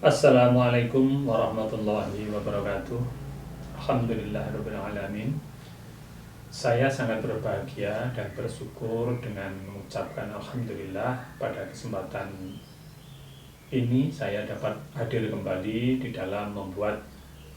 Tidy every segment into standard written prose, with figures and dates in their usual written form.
Assalamualaikum warahmatullahi wabarakatuh. Alhamdulillahirabbil alamin. Saya sangat berbahagia dan bersyukur dengan mengucapkan alhamdulillah pada kesempatan ini saya dapat hadir kembali di dalam membuat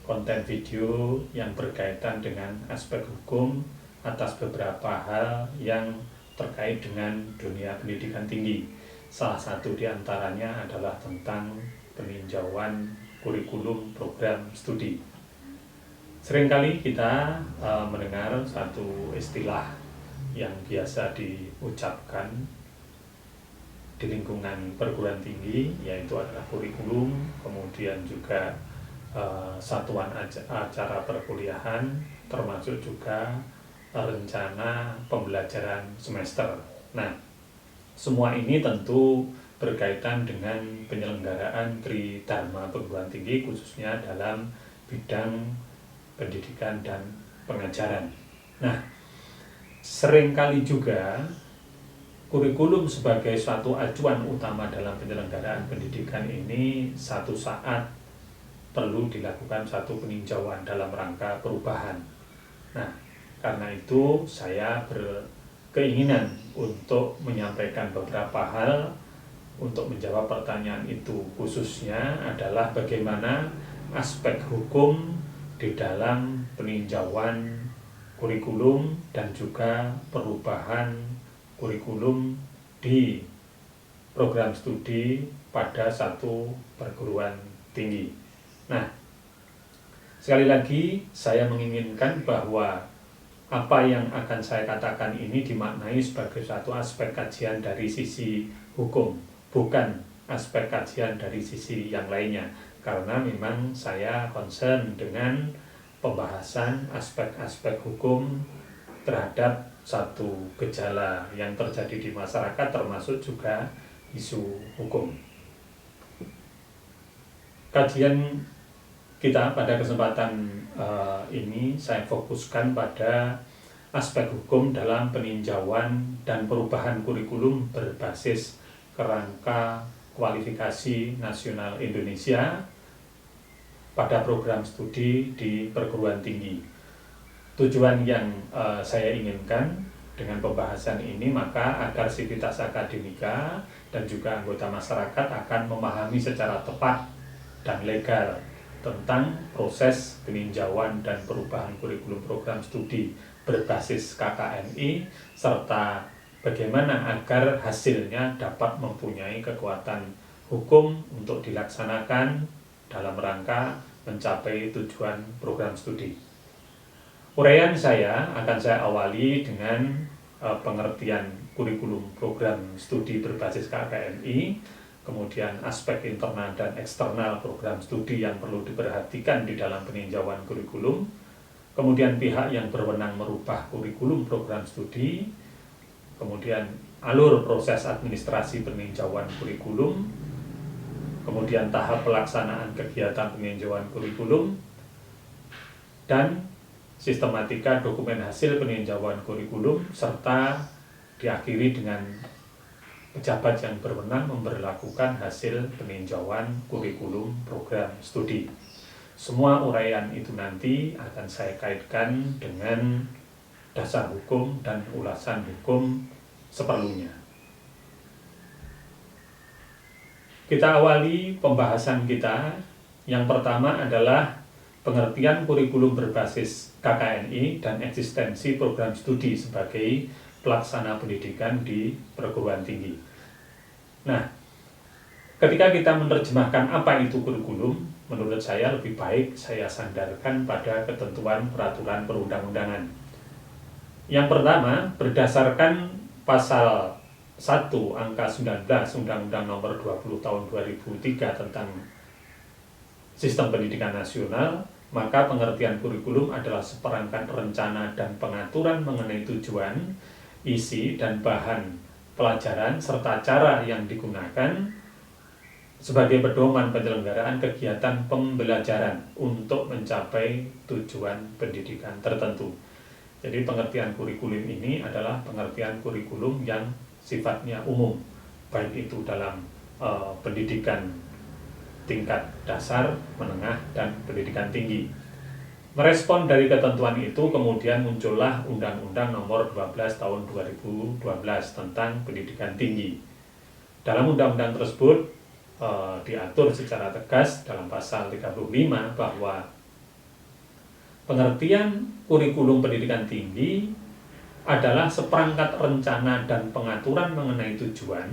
konten video yang berkaitan dengan aspek hukum atas beberapa hal yang terkait dengan dunia pendidikan tinggi. Salah satu di antaranya adalah tentang peninjauan kurikulum program studi. Seringkali kita mendengar satu istilah yang biasa diucapkan di lingkungan perguruan tinggi, yaitu adalah kurikulum, kemudian juga satuan acara perkuliahan, termasuk juga rencana pembelajaran semester. Nah, semua ini tentu berkaitan dengan penyelenggaraan Tridharma perguruan tinggi, khususnya dalam bidang pendidikan dan pengajaran. Nah, seringkali juga kurikulum sebagai suatu acuan utama dalam penyelenggaraan pendidikan ini satu saat perlu dilakukan satu peninjauan dalam rangka perubahan. Nah, karena itu saya berkeinginan untuk menyampaikan beberapa hal untuk menjawab pertanyaan itu, khususnya adalah bagaimana aspek hukum di dalam peninjauan kurikulum dan juga perubahan kurikulum di program studi pada satu perguruan tinggi. Nah, sekali lagi saya menginginkan bahwa apa yang akan saya katakan ini dimaknai sebagai satu aspek kajian dari sisi hukum, bukan aspek kajian dari sisi yang lainnya, karena memang saya concern dengan pembahasan aspek-aspek hukum terhadap satu gejala yang terjadi di masyarakat, termasuk juga isu hukum. Kajian kita pada kesempatan ini saya fokuskan pada aspek hukum dalam peninjauan dan perubahan kurikulum berbasis kerangka kualifikasi nasional Indonesia pada program studi di perguruan tinggi. Tujuan yang saya inginkan dengan pembahasan ini maka agar sivitas akademika dan juga anggota masyarakat akan memahami secara tepat dan legal tentang proses peninjauan dan perubahan kurikulum program studi berbasis KKNI, serta bagaimana agar hasilnya dapat mempunyai kekuatan hukum untuk dilaksanakan dalam rangka mencapai tujuan program studi. Uraian saya akan saya awali dengan pengertian kurikulum program studi berbasis KKNI, kemudian aspek internal dan eksternal program studi yang perlu diperhatikan di dalam peninjauan kurikulum, kemudian pihak yang berwenang merubah kurikulum program studi, kemudian alur proses administrasi peninjauan kurikulum, kemudian tahap pelaksanaan kegiatan peninjauan kurikulum, dan sistematika dokumen hasil peninjauan kurikulum, serta diakhiri dengan pejabat yang berwenang memberlakukan hasil peninjauan kurikulum program studi. Semua uraian itu nanti akan saya kaitkan dengan dasar hukum dan ulasan hukum seperlunya. Kita awali pembahasan kita. Yang pertama adalah pengertian kurikulum berbasis KKNI dan eksistensi program studi sebagai pelaksana pendidikan di perguruan tinggi. Nah, ketika kita menerjemahkan apa itu kurikulum, menurut saya lebih baik saya sandarkan pada ketentuan peraturan perundang-undangan. Yang pertama, berdasarkan pasal 1 angka 19 Undang-Undang Nomor 20 Tahun 2003 tentang Sistem Pendidikan Nasional, maka pengertian kurikulum adalah seperangkat rencana dan pengaturan mengenai tujuan, isi, dan bahan pelajaran serta cara yang digunakan sebagai pedoman penyelenggaraan kegiatan pembelajaran untuk mencapai tujuan pendidikan tertentu. Jadi pengertian kurikulum ini adalah pengertian kurikulum yang sifatnya umum, baik itu dalam pendidikan tingkat dasar, menengah, dan pendidikan tinggi. Merespon dari ketentuan itu kemudian muncullah Undang-Undang Nomor 12 Tahun 2012 tentang pendidikan tinggi. Dalam undang-undang tersebut diatur secara tegas dalam pasal 35 bahwa pengertian kurikulum pendidikan tinggi adalah seperangkat rencana dan pengaturan mengenai tujuan,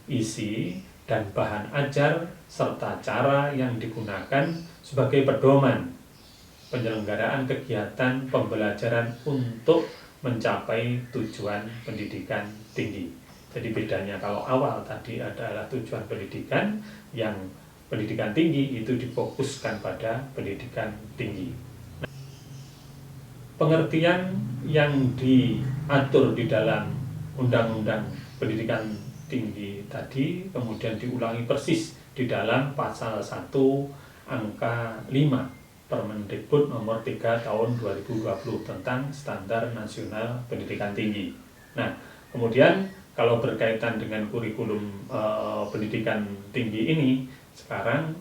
isi, dan bahan ajar serta cara yang digunakan sebagai pedoman penyelenggaraan kegiatan pembelajaran untuk mencapai tujuan pendidikan tinggi. Jadi bedanya kalau awal tadi adalah tujuan pendidikan, yang pendidikan tinggi itu difokuskan pada pendidikan tinggi. Pengertian yang diatur di dalam Undang-Undang Pendidikan Tinggi tadi kemudian diulangi persis di dalam pasal 1 angka 5 Permendikbud nomor 3 tahun 2020 tentang Standar Nasional Pendidikan Tinggi. Nah, kemudian kalau berkaitan dengan kurikulum pendidikan tinggi ini, sekarang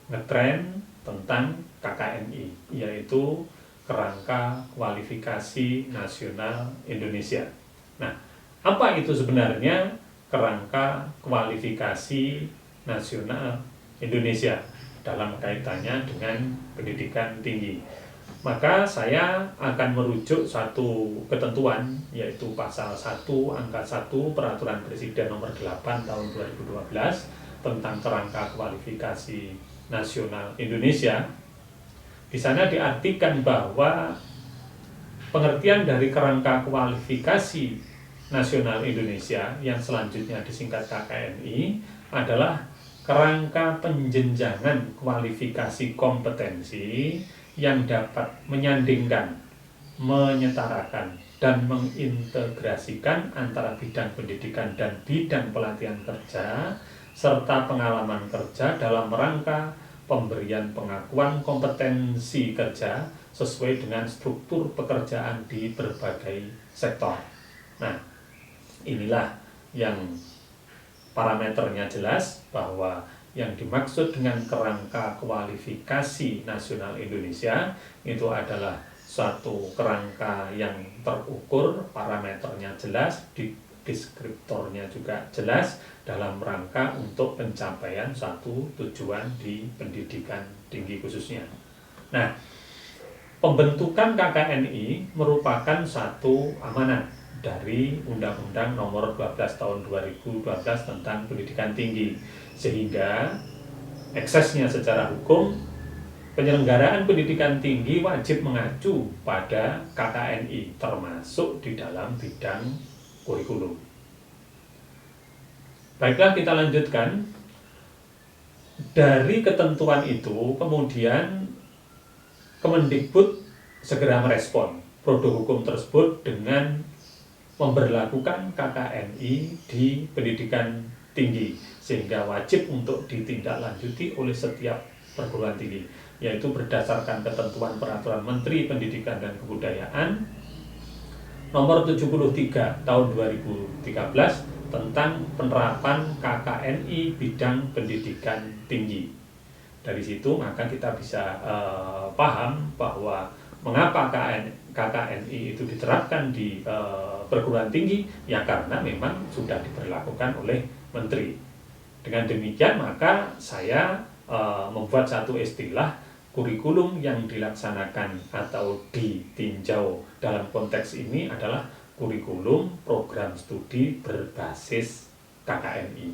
ngetren tentang KKNI, yaitu Kerangka Kualifikasi Nasional Indonesia. Nah, apa itu sebenarnya Kerangka Kualifikasi Nasional Indonesia dalam kaitannya dengan pendidikan tinggi? Maka saya akan merujuk satu ketentuan, yaitu pasal 1 angka 1 Peraturan Presiden nomor 8 tahun 2012 tentang Kerangka Kualifikasi Nasional Indonesia. Di sana diartikan bahwa pengertian dari Kerangka Kualifikasi Nasional Indonesia yang selanjutnya disingkat KKNI adalah kerangka penjenjangan kualifikasi kompetensi yang dapat menyandingkan, menyetarakan, dan mengintegrasikan antara bidang pendidikan dan bidang pelatihan kerja serta pengalaman kerja dalam rangka pemberian pengakuan kompetensi kerja sesuai dengan struktur pekerjaan di berbagai sektor. Nah, inilah yang parameternya jelas bahwa yang dimaksud dengan Kerangka Kualifikasi Nasional Indonesia itu adalah suatu kerangka yang terukur, parameternya jelas, deskriptornya juga jelas dalam rangka untuk pencapaian satu tujuan di pendidikan tinggi khususnya. Nah, pembentukan KKNI merupakan satu amanat dari Undang-Undang Nomor 12 Tahun 2012 tentang Pendidikan Tinggi, sehingga eksesnya secara hukum penyelenggaraan pendidikan tinggi wajib mengacu pada KKNI, termasuk di dalam bidang kurikulum. Baiklah, kita lanjutkan. Dari ketentuan itu kemudian Kemendikbud segera merespon produk hukum tersebut dengan memberlakukan KKNI di pendidikan tinggi, sehingga wajib untuk ditindaklanjuti oleh setiap perguruan tinggi, yaitu berdasarkan ketentuan Peraturan Menteri Pendidikan dan Kebudayaan Nomor 73 Tahun 2013 tentang penerapan KKNI bidang pendidikan tinggi. Dari situ maka kita bisa paham bahwa mengapa KKNI itu diterapkan di perguruan tinggi, ya karena memang sudah diberlakukan oleh Menteri. Dengan demikian maka saya membuat satu istilah kurikulum yang dilaksanakan atau ditinjau dalam konteks ini adalah kurikulum program studi berbasis KKNI.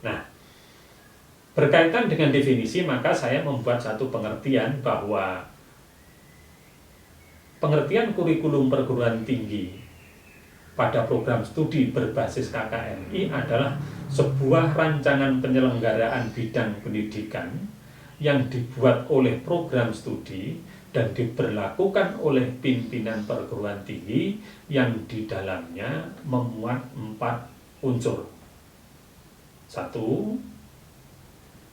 Nah, berkaitan dengan definisi maka saya membuat satu pengertian bahwa pengertian kurikulum perguruan tinggi pada program studi berbasis KKNI adalah sebuah rancangan penyelenggaraan bidang pendidikan yang dibuat oleh program studi dan diberlakukan oleh pimpinan perguruan tinggi yang di dalamnya memuat 4 unsur. 1.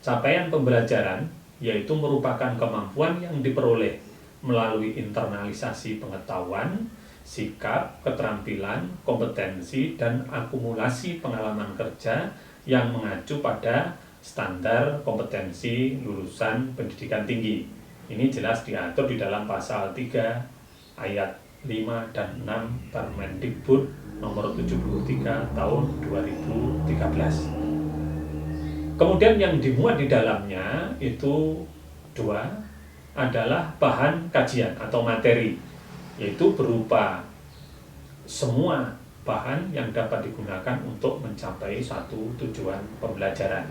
Capaian pembelajaran, yaitu merupakan kemampuan yang diperoleh melalui internalisasi pengetahuan, sikap, keterampilan, kompetensi, dan akumulasi pengalaman kerja yang mengacu pada standar kompetensi lulusan pendidikan tinggi. Ini jelas diatur di dalam pasal 3 ayat 5 dan 6 Permendikbud nomor 73 tahun 2013. Kemudian yang dimuat di dalamnya itu dua, adalah bahan kajian atau materi, yaitu berupa semua bahan yang dapat digunakan untuk mencapai satu tujuan pembelajaran.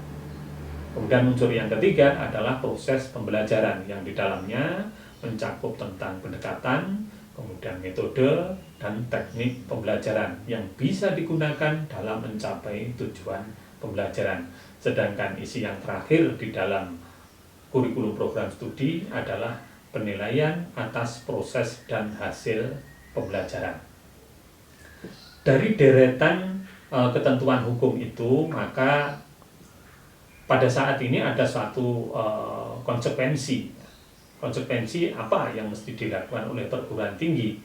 Kemudian unsur yang ketiga adalah proses pembelajaran yang di dalamnya mencakup tentang pendekatan, kemudian metode, dan teknik pembelajaran yang bisa digunakan dalam mencapai tujuan pembelajaran. Sedangkan isi yang terakhir di dalam kurikulum program studi adalah penilaian atas proses dan hasil pembelajaran. Dari deretan ketentuan hukum itu, maka pada saat ini ada suatu konsekuensi. Konsekuensi apa yang mesti dilakukan oleh perguruan tinggi,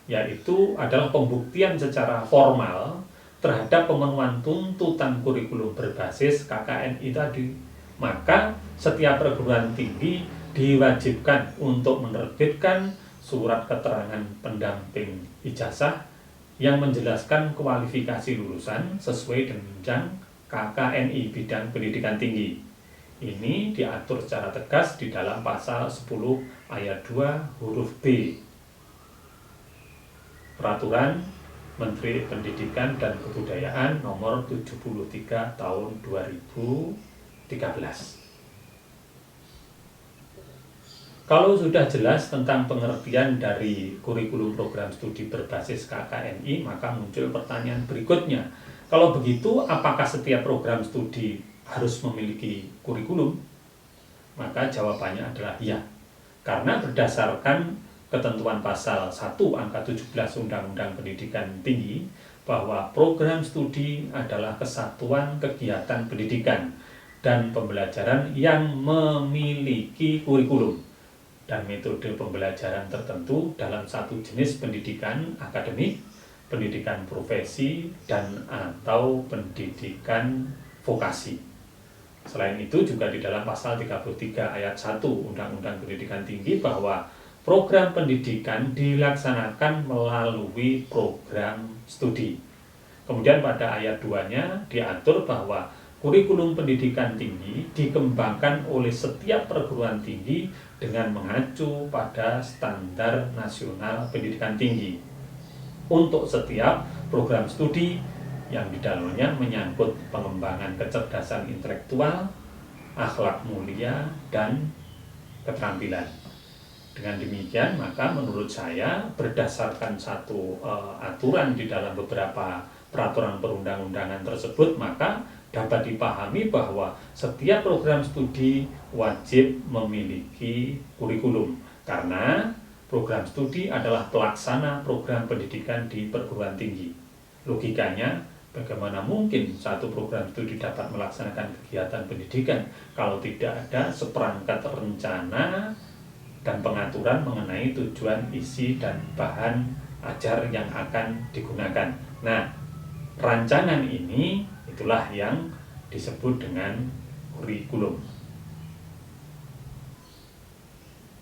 yaitu adalah pembuktian secara formal terhadap pemenuhan tuntutan kurikulum berbasis KKNI tadi. Maka setiap perguruan tinggi diwajibkan untuk menerbitkan surat keterangan pendamping ijazah yang menjelaskan kualifikasi lulusan sesuai dengan KKNI bidang pendidikan tinggi. Ini diatur secara tegas di dalam pasal 10 ayat 2 huruf B Peraturan Menteri Pendidikan dan Kebudayaan nomor 73 tahun 2013. Kalau sudah jelas tentang pengertian dari kurikulum program studi berbasis KKNI, maka muncul pertanyaan berikutnya. Kalau begitu, apakah setiap program studi harus memiliki kurikulum? Maka jawabannya adalah ya. Karena berdasarkan ketentuan pasal 1 angka 17 Undang-Undang Pendidikan Tinggi, bahwa program studi adalah kesatuan kegiatan pendidikan dan pembelajaran yang memiliki kurikulum dan metode pembelajaran tertentu dalam satu jenis pendidikan akademik, pendidikan profesi, dan atau pendidikan vokasi. Selain itu juga di dalam pasal 33 ayat 1 Undang-Undang Pendidikan Tinggi bahwa program pendidikan dilaksanakan melalui program studi. Kemudian pada ayat 2-nya diatur bahwa kurikulum pendidikan tinggi dikembangkan oleh setiap perguruan tinggi dengan mengacu pada standar nasional pendidikan tinggi untuk setiap program studi yang di dalamnya menyangkut pengembangan kecerdasan intelektual, akhlak mulia, dan keterampilan. Dengan demikian, maka menurut saya berdasarkan satu aturan di dalam beberapa peraturan perundang-undangan tersebut, maka dapat dipahami bahwa setiap program studi wajib memiliki kurikulum, karena program studi adalah pelaksana program pendidikan di perguruan tinggi. Logikanya, bagaimana mungkin satu program studi dapat melaksanakan kegiatan pendidikan kalau tidak ada seperangkat rencana dan pengaturan mengenai tujuan, isi, dan bahan ajar yang akan digunakan. Nah, rancangan ini itulah yang disebut dengan kurikulum.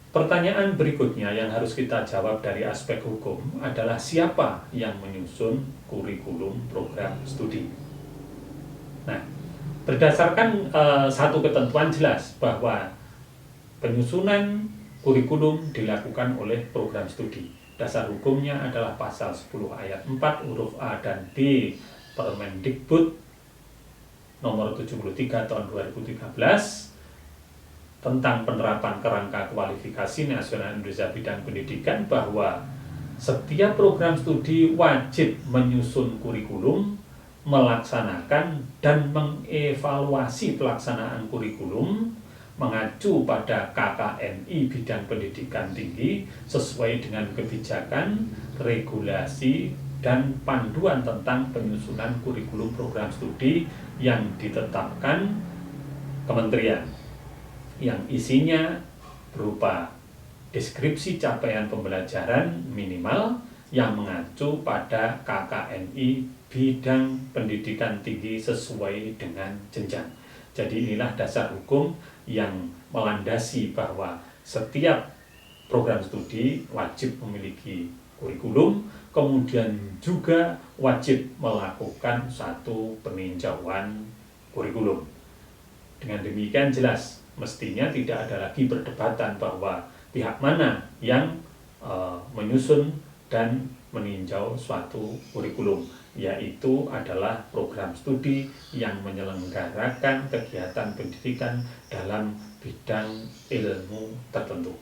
Pertanyaan berikutnya yang harus kita jawab dari aspek hukum adalah siapa yang menyusun kurikulum program studi. Nah, berdasarkan satu ketentuan jelas bahwa penyusunan kurikulum dilakukan oleh program studi. Dasar hukumnya adalah pasal 10 ayat 4 huruf A dan B Permendikbud nomor 73 tahun 2013 tentang penerapan kerangka kualifikasi nasional Indonesia bidang pendidikan, bahwa setiap program studi wajib menyusun kurikulum, melaksanakan dan mengevaluasi pelaksanaan kurikulum mengacu pada KKNI bidang pendidikan tinggi sesuai dengan kebijakan, regulasi, dan panduan tentang penyusunan kurikulum program studi yang ditetapkan kementerian, yang isinya berupa deskripsi capaian pembelajaran minimal yang mengacu pada KKNI bidang pendidikan tinggi sesuai dengan jenjang. Jadi inilah dasar hukum yang melandasi bahwa setiap program studi wajib memiliki kurikulum, kemudian juga wajib melakukan satu peninjauan kurikulum. Dengan demikian jelas, mestinya tidak ada lagi perdebatan bahwa pihak mana yang menyusun dan meninjau suatu kurikulum, yaitu adalah program studi yang menyelenggarakan kegiatan pendidikan dalam bidang ilmu tertentu.